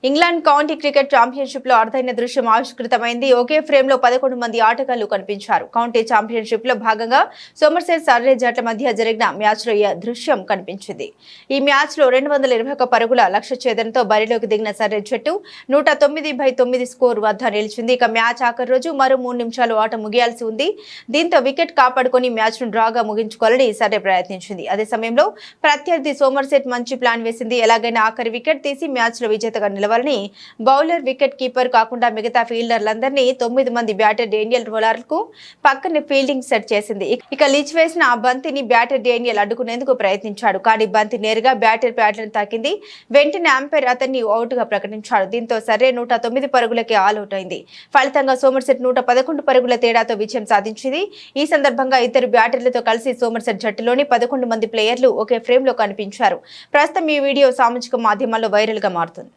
England county cricket championship లో అరుదైన దృశ్యం ఆవిష్కృతమైంది. ఒకే ఫ్రేమ్ లో 11 మంది ఆటగాళ్లు కనిపించారు. కౌంటీ ఛాంపియన్షిప్ లో భాగంగా సోమర్సెట్ సర్రే జట్ల మధ్య జరిగిన మ్యాచ్ లో ఈ దృశ్యం కనిపించింది. ఈ మ్యాచ్ లో 221 పరుగుల లక్ష్య ఛేదనతో బరిలోకి దిగిన సర్రే జట్టు 109/9 స్కోర్ వద్ద నిలిచింది. ఇక మ్యాచ్ ఆఖరి రోజు మరో 3 నిమిషాలు ఆట ముగియాల్సి ఉంది. దీంతో వికెట్ కాపాడుకుని మ్యాచ్ ను డ్రాగా ముగించుకోవాలని సర్రే ప్రయత్నించింది. అదే సమయంలో ప్రత్యర్థి సోమర్సెట్ మంచి ప్లాన్ వేసింది. ఎలాగైనా ఆఖరి వికెట్ తీసి మ్యాచ్ లో విజేతగా నిలవాలని బౌలర్, వికెట్ కీపర్ కాకుండా మిగతా ఫీల్డర్లందరినీ 9 మంది బ్యాటర్ డేనియల్ రోలర్కు పక్కనే ఫీల్డింగ్ సెట్ చేసింది. ఇక లిచ్ వేసిన ఆ బంతిని బ్యాటర్ డేనియల్ అడ్డుకునేందుకు ప్రయత్నించాడు. కానీ బంతి నేరుగా బ్యాటర్ ప్యాడ్లను తాకింది. వెంటనే అంపైర్ అతన్ని అవుట్ గా ప్రకటించాడు. దీంతో సర్రే 109 పరుగులకి ఆల్అౌట్ అయింది. ఫలితంగా సోమర్సెట్ 111 పరుగుల తేడాతో విజయం సాధించింది. ఈ సందర్భంగా ఇద్దరు బ్యాటర్లతో కలిసి సోమర్సెట్ జట్టులోని 11 మంది ప్లేయర్లు ఒకే ఫ్రేమ్ లో కనిపించారు. ప్రస్తుతం ఈ వీడియో సామాజిక మాధ్యమాల్లో వైరల్ గా మారుతుంది.